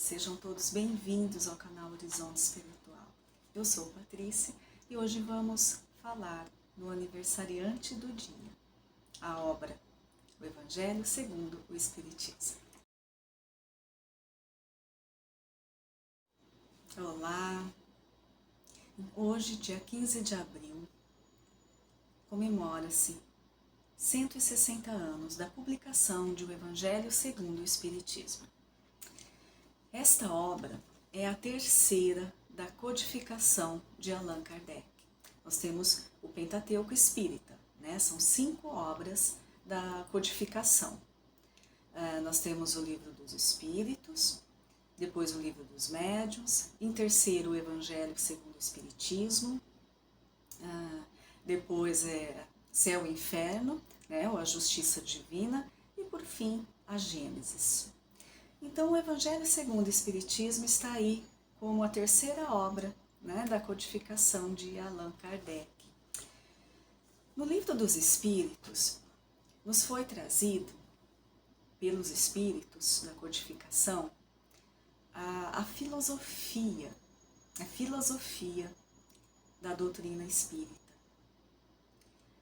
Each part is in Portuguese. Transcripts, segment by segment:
Sejam todos bem-vindos ao canal Horizonte Espiritual. Eu sou Patrícia e hoje vamos falar no aniversariante do dia, a obra O Evangelho segundo o Espiritismo. Olá! Hoje, dia 15 de abril, comemora-se 160 anos da publicação de O Evangelho segundo o Espiritismo. Esta obra é a terceira da codificação de Allan Kardec. Nós temos o Pentateuco Espírita, né? São 5 obras da codificação. Nós temos o Livro dos Espíritos, depois o Livro dos Médiuns, em terceiro o Evangelho segundo o Espiritismo, depois Céu e Inferno, né? Ou a Justiça Divina, e por fim a Gênesis. Então, o Evangelho segundo o Espiritismo está aí como a terceira obra, né, da codificação de Allan Kardec. No Livro dos Espíritos, nos foi trazido, pelos Espíritos da codificação, a filosofia da doutrina espírita.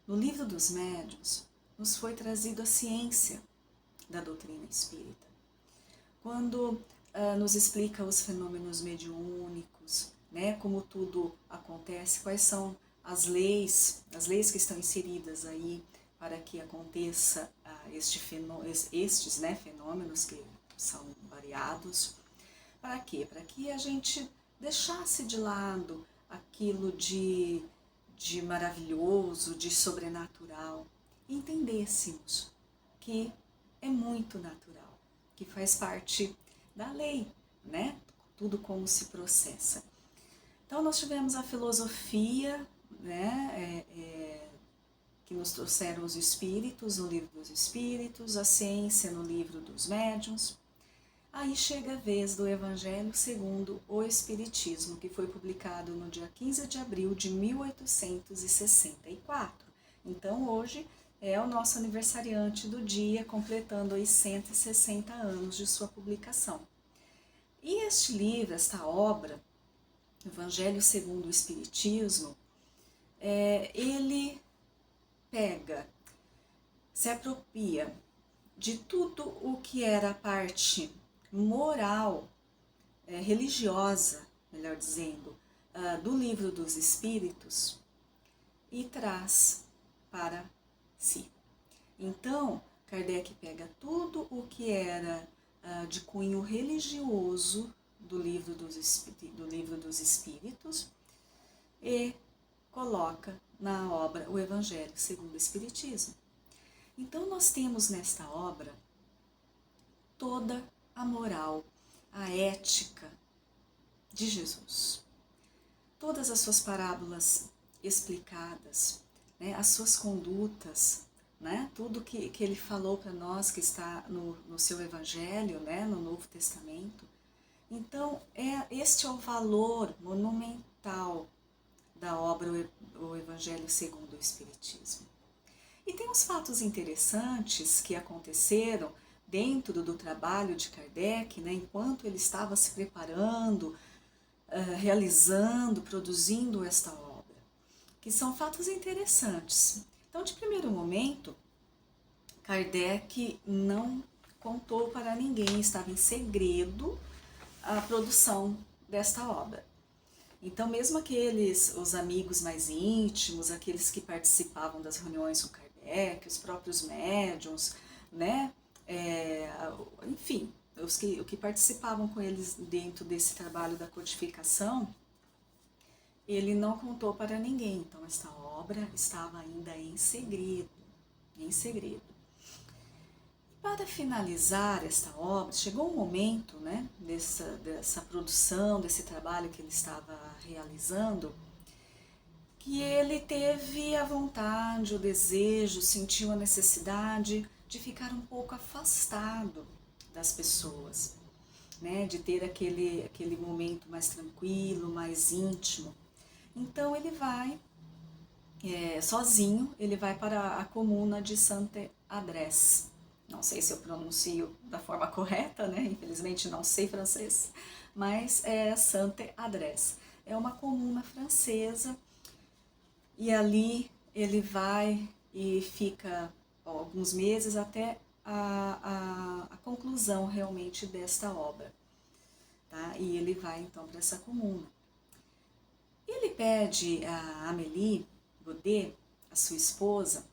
No Livro dos Médiuns, nos foi trazido a ciência da doutrina espírita. Quando nos explica os fenômenos mediúnicos, né, como tudo acontece, quais são as leis que estão inseridas aí para que aconteça estes fenômenos que são variados. Para quê? Para que a gente deixasse de lado aquilo de maravilhoso, de sobrenatural, e entendêssemos que é muito natural, que faz parte da lei, né? Tudo como se processa. Então, nós tivemos a filosofia, né? Que nos trouxeram os Espíritos, no Livro dos Espíritos, a ciência no Livro dos Médiuns. Aí chega a vez do Evangelho segundo o Espiritismo, que foi publicado no dia 15 de abril de 1864. Então, hoje é o nosso aniversariante do dia, completando aí 160 anos de sua publicação. E este livro, esta obra, Evangelho segundo o Espiritismo, ele se apropria de tudo o que era a parte moral, religiosa, melhor dizendo, do Livro dos Espíritos e traz para si. Então, Kardec pega tudo o que era de cunho religioso do Livro dos Espíritos e coloca na obra O Evangelho segundo o Espiritismo. Então, nós temos nesta obra toda a moral, a ética de Jesus. Todas as suas parábolas explicadas, né, as suas condutas, né, tudo que ele falou para nós que está no seu Evangelho, né, no Novo Testamento. Então, este é o valor monumental da obra O Evangelho segundo o Espiritismo. E tem uns fatos interessantes que aconteceram dentro do trabalho de Kardec, né, enquanto ele estava se preparando, realizando, produzindo esta obra, que são fatos interessantes. Então, de primeiro momento, Kardec não contou para ninguém, estava em segredo a produção desta obra. Então, mesmo os amigos mais íntimos, aqueles que participavam das reuniões com Kardec, os próprios médiuns, né, enfim, os que participavam com eles dentro desse trabalho da codificação, ele não contou para ninguém. Então, esta obra estava ainda em segredo. E para finalizar esta obra, chegou um momento, né, dessa produção, desse trabalho que ele estava realizando, que ele teve a vontade, o desejo, sentiu a necessidade de ficar um pouco afastado das pessoas, né, de ter aquele momento mais tranquilo, mais íntimo. Então ele vai, sozinho, ele vai para a comuna de Saint-Adresse, não sei se eu pronuncio da forma correta, né? Infelizmente não sei francês, mas é Sainte-Adresse. É uma comuna francesa e ali ele vai e fica alguns meses até a conclusão realmente desta obra. Tá? E ele vai então para essa comuna. Ele pede a Amélie Godet, a sua esposa,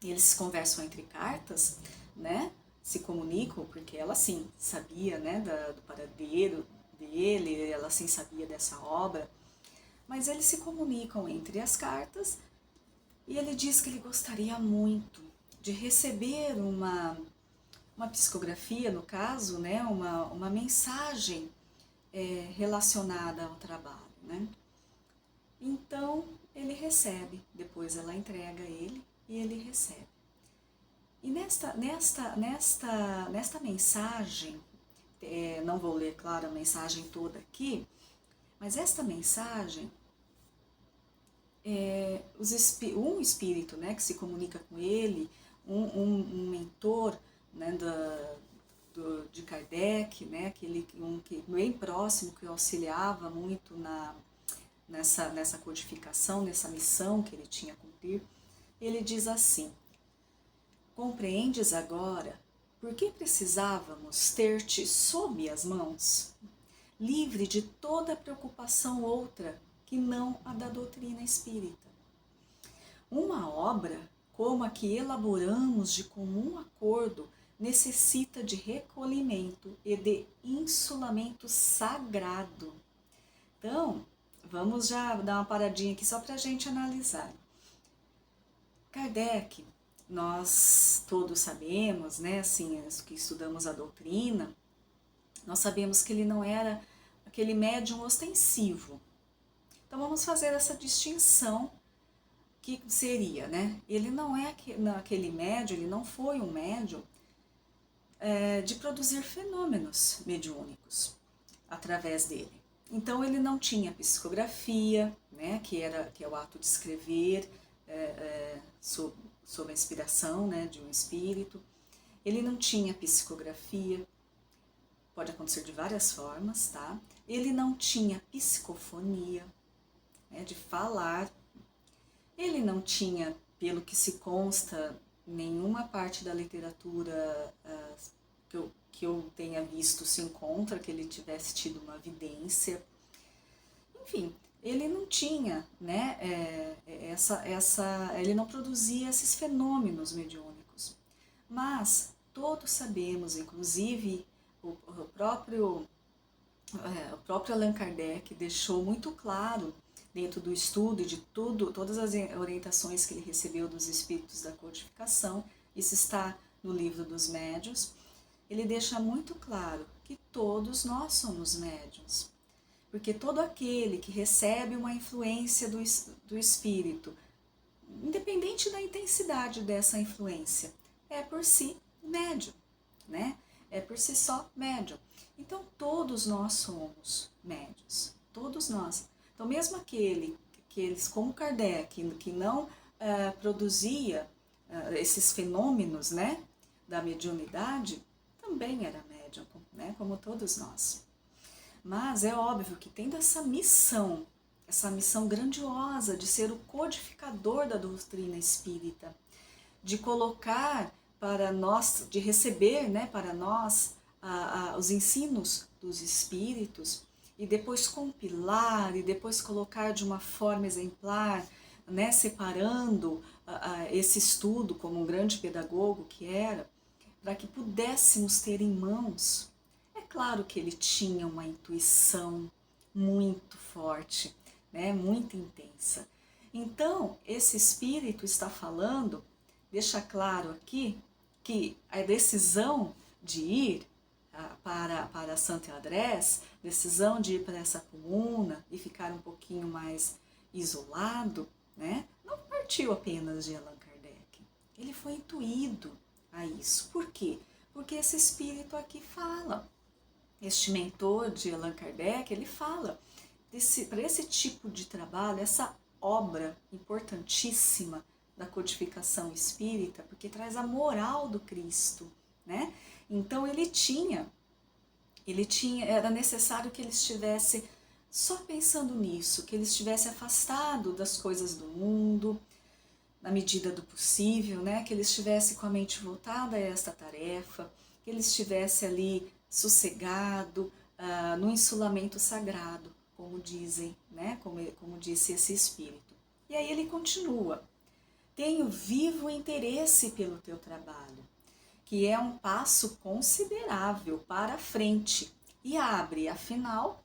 e eles conversam entre cartas, né? Se comunicam, porque ela sim sabia, né, do paradeiro dele, ela sim sabia dessa obra, mas eles se comunicam entre as cartas e ele diz que ele gostaria muito de receber uma psicografia, no caso, né, uma mensagem relacionada ao trabalho, né? Então ele recebe, depois ela entrega a ele e ele recebe. E nesta mensagem, não vou ler, claro, a mensagem toda aqui, mas esta mensagem, um espírito, né, que se comunica com ele, um mentor, né, de Kardec, né, aquele que bem próximo, que auxiliava muito nessa codificação, nessa missão que ele tinha a cumprir, ele diz assim: compreendes agora por que precisávamos ter-te sob as mãos, livre de toda preocupação outra que não a da doutrina espírita. Uma obra como a que elaboramos de comum acordo necessita de recolhimento e de insulamento sagrado. Então, vamos já dar uma paradinha aqui só para a gente analisar. Kardec, nós todos sabemos, né, assim, os que estudamos a doutrina, nós sabemos que ele não era aquele médium ostensivo. Então vamos fazer essa distinção que seria, né? Ele não é aquele médium, ele não foi um médium de produzir fenômenos mediúnicos através dele. Então ele não tinha psicografia, né, que é o ato de escrever sob a inspiração, né, de um espírito. Ele não tinha psicografia, pode acontecer de várias formas, tá? Ele não tinha psicofonia, né, de falar. Ele não tinha, pelo que se consta, nenhuma parte da literatura que eu tenha visto se encontra que ele tivesse tido uma vidência. Enfim, ele não tinha, né, ele não produzia esses fenômenos mediúnicos. Mas todos sabemos, inclusive o próprio Allan Kardec deixou muito claro, dentro do estudo e de todas as orientações que ele recebeu dos espíritos da codificação, isso está no Livro dos Médiuns, ele deixa muito claro que todos nós somos médiuns, porque todo aquele que recebe uma influência do espírito, independente da intensidade dessa influência, é por si médium, né? É por si só médium. Então todos nós somos médiuns, todos nós. Então mesmo aqueles como Kardec, que não produzia esses fenômenos, né, da mediunidade, também era médium, né, como todos nós. Mas é óbvio que tendo essa missão grandiosa de ser o codificador da doutrina espírita, de colocar para nós, de receber, né, para nós os ensinos dos espíritos e depois compilar e depois colocar de uma forma exemplar, né, separando esse estudo como um grande pedagogo que era, para que pudéssemos ter em mãos. É claro que ele tinha uma intuição muito forte, né, muito intensa. Então, esse espírito está falando, deixa claro aqui, que a decisão de ir para Sainte-Adresse, decisão de ir para essa comuna e ficar um pouquinho mais isolado, né, não partiu apenas de Allan Kardec. Ele foi intuído a isso. Por quê? Porque esse espírito aqui fala. Este mentor de Allan Kardec, ele fala para esse tipo de trabalho, essa obra importantíssima da codificação espírita, porque traz a moral do Cristo, né? Então era necessário que ele estivesse só pensando nisso, que ele estivesse afastado das coisas do mundo, na medida do possível, né? Que ele estivesse com a mente voltada a esta tarefa, que ele estivesse ali sossegado, no insulamento sagrado, como dizem, né? Como disse esse espírito. E aí ele continua: tenho vivo interesse pelo teu trabalho, que é um passo considerável para a frente e abre, afinal,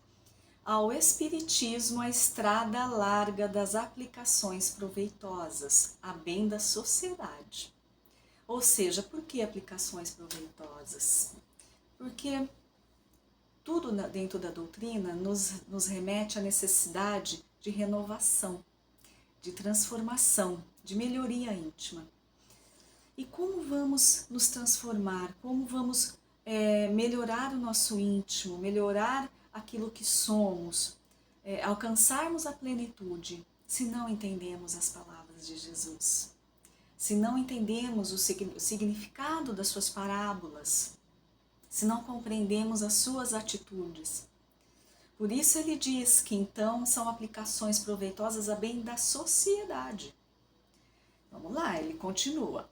ao Espiritismo a estrada larga das aplicações proveitosas, a bem da sociedade. Ou seja, por que aplicações proveitosas? Porque tudo dentro da doutrina nos remete à necessidade de renovação, de transformação, de melhoria íntima. E como vamos nos transformar? Como vamos melhorar o nosso íntimo, melhorar aquilo que somos, alcançarmos a plenitude, se não entendemos as palavras de Jesus? Se não entendemos o significado das suas parábolas, se não compreendemos as suas atitudes. Por isso ele diz que então são aplicações proveitosas a bem da sociedade. Vamos lá, ele continua.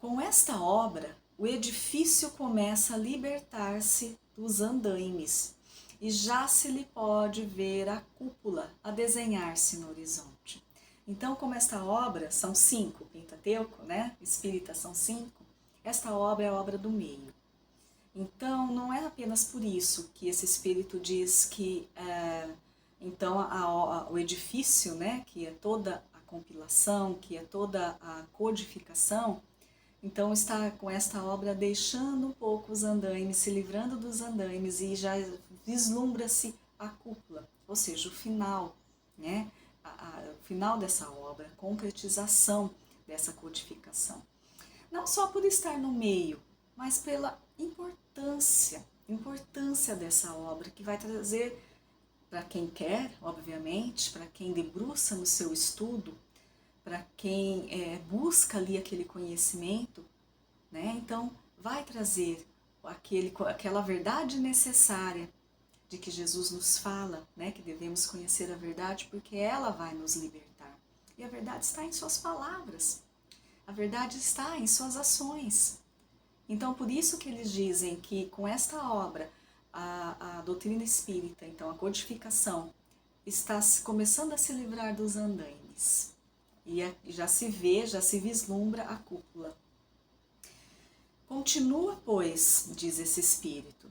Com esta obra, o edifício começa a libertar-se dos andaimes e já se lhe pode ver a cúpula a desenhar-se no horizonte. Então, como esta obra, são 5, Pentateuco, né? Espírita são 5, esta obra é a obra do meio. Então, não é apenas por isso que esse espírito diz que, então, o edifício, né, que é toda a compilação, que é toda a codificação, então está com esta obra deixando um pouco os andaimes, se livrando dos andaimes e já vislumbra-se a cúpula, ou seja, o final, né, o final dessa obra, a concretização dessa codificação. Não só por estar no meio, mas pela importância dessa obra, que vai trazer, para quem quer, obviamente, para quem debruça no seu estudo, para quem busca ali aquele conhecimento, né? Então vai trazer aquela verdade necessária de que Jesus nos fala, né? Que devemos conhecer a verdade porque ela vai nos libertar. E a verdade está em suas palavras, a verdade está em suas ações. Então, por isso que eles dizem que com esta obra, a doutrina espírita, então a codificação, está começando a se livrar dos andaimes. E já se vê, já se vislumbra a cúpula. Continua, pois, diz esse espírito,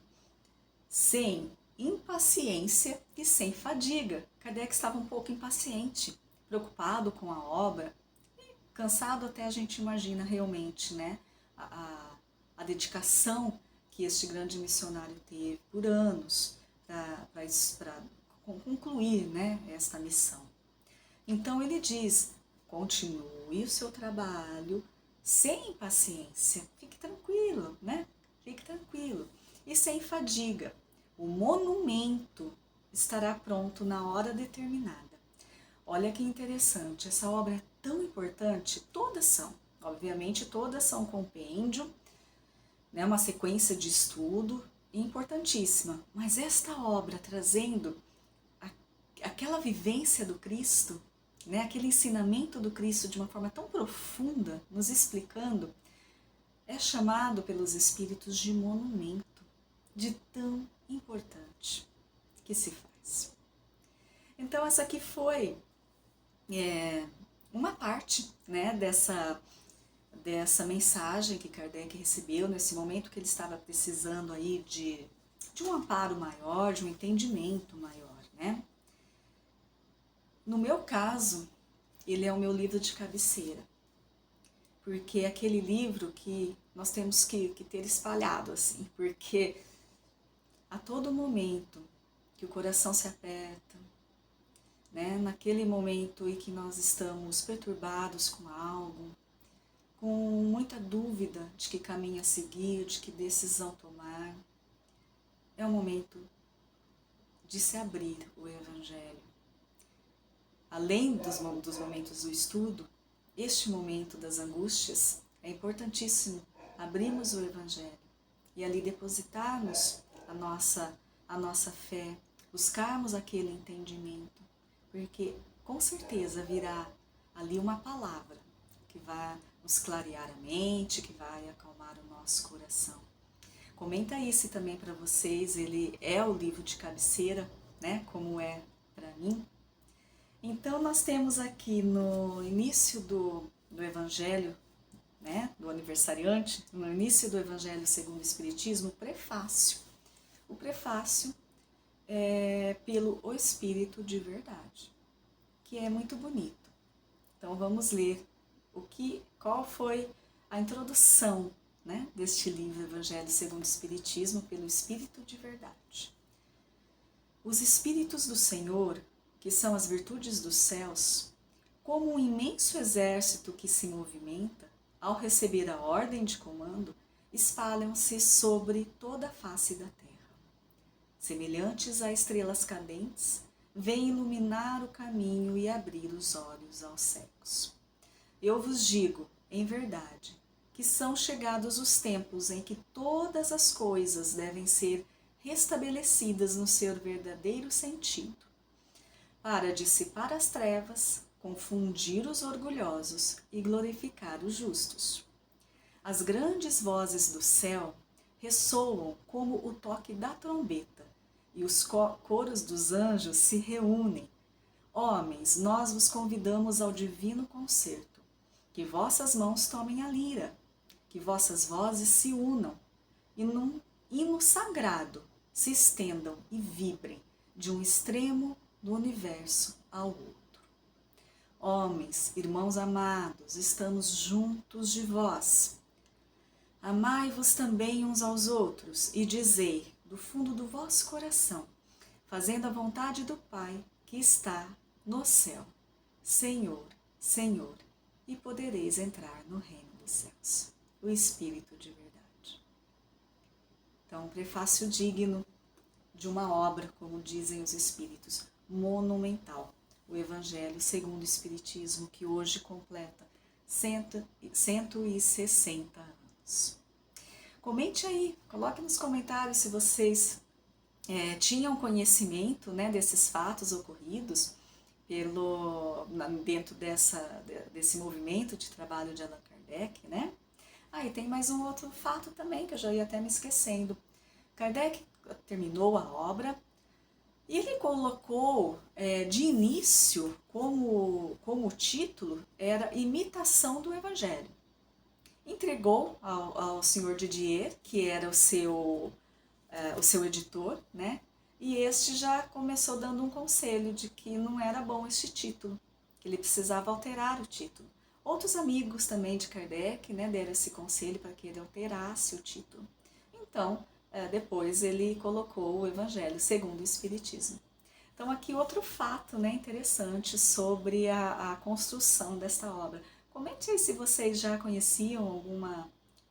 sem impaciência e sem fadiga. Kardec estava um pouco impaciente, preocupado com a obra, cansado até a gente imagina realmente, né? A dedicação que este grande missionário teve por anos para concluir, né, esta missão. Então ele diz, continue o seu trabalho sem impaciência, fique tranquilo, né? Fique tranquilo. E sem fadiga. O monumento estará pronto na hora determinada. Olha que interessante, essa obra é tão importante, todas são, obviamente todas são compêndio, né, uma sequência de estudo importantíssima, mas esta obra trazendo aquela vivência do Cristo, né, aquele ensinamento do Cristo de uma forma tão profunda, nos explicando, é chamado pelos espíritos de monumento, de tão importante que se faz. Então essa aqui foi uma parte, né, dessa mensagem que Kardec recebeu nesse momento que ele estava precisando aí de um amparo maior, de um entendimento maior, né? No meu caso, ele é o meu livro de cabeceira, porque é aquele livro que nós temos que ter espalhado, assim, porque a todo momento que o coração se aperta, né, naquele momento em que nós estamos perturbados com algo, com muita dúvida de que caminho a seguir, de que decisão tomar, é o momento de se abrir o Evangelho. Além dos momentos do estudo, este momento das angústias, é importantíssimo abrirmos o Evangelho e ali depositarmos a nossa fé, buscarmos aquele entendimento, porque com certeza virá ali uma palavra que vai nos clarear a mente, que vai acalmar o nosso coração. Comenta aí se também para vocês ele é o livro de cabeceira, né, como é para mim. Então nós temos aqui no início do Evangelho, né, do aniversariante, no início do Evangelho segundo o Espiritismo, o prefácio. O prefácio é pelo O Espírito de Verdade, que é muito bonito. Então vamos ler qual foi a introdução, né, deste livro Evangelho segundo o Espiritismo pelo Espírito de Verdade. Os Espíritos do Senhor, que são as virtudes dos céus, como um imenso exército que se movimenta, ao receber a ordem de comando, espalham-se sobre toda a face da terra. Semelhantes a estrelas cadentes, vêm iluminar o caminho e abrir os olhos aos cegos. Eu vos digo, em verdade, que são chegados os tempos em que todas as coisas devem ser restabelecidas no seu verdadeiro sentido, para dissipar as trevas, confundir os orgulhosos e glorificar os justos. As grandes vozes do céu ressoam como o toque da trombeta, e os coros dos anjos se reúnem. Homens, nós vos convidamos ao divino concerto, que vossas mãos tomem a lira, que vossas vozes se unam, e num hino sagrado se estendam e vibrem de um extremo do universo ao outro. Homens, irmãos amados, estamos juntos de vós. Amai-vos também uns aos outros e dizei, do fundo do vosso coração, fazendo a vontade do Pai que está no céu, Senhor, Senhor, e podereis entrar no reino dos céus. O Espírito de Verdade. Então, um prefácio digno de uma obra, como dizem os Espíritos, monumental. O Evangelho segundo o Espiritismo, que hoje completa 160 anos. Comente aí, coloque nos comentários se vocês tinham conhecimento, né, desses fatos ocorridos dentro desse movimento de trabalho de Allan Kardec, né? E tem mais um outro fato também, que eu já ia até me esquecendo. Kardec terminou a obra e ele colocou de início como título era Imitação do Evangelho. Entregou ao senhor Didier, que era o seu editor, né? E este já começou dando um conselho de que não era bom este título, que ele precisava alterar o título. Outros amigos também de Kardec, né, deram esse conselho para que ele alterasse o título. Então, depois ele colocou o Evangelho segundo o Espiritismo. Então, aqui outro fato, né, interessante sobre a construção desta obra. Comente aí se vocês já conheciam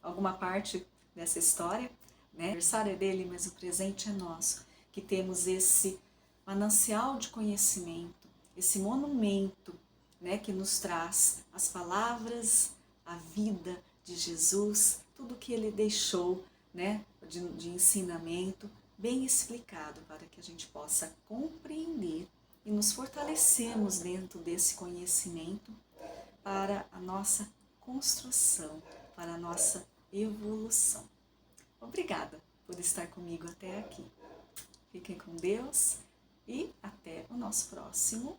alguma parte dessa história, né? O aniversário é dele, mas o presente é nosso, que temos esse manancial de conhecimento, esse monumento, né, que nos traz as palavras, a vida de Jesus, tudo que ele deixou, né, de ensinamento, bem explicado para que a gente possa compreender e nos fortalecermos dentro desse conhecimento para a nossa construção, para a nossa evolução. Obrigada por estar comigo até aqui. Fiquem com Deus e até o nosso próximo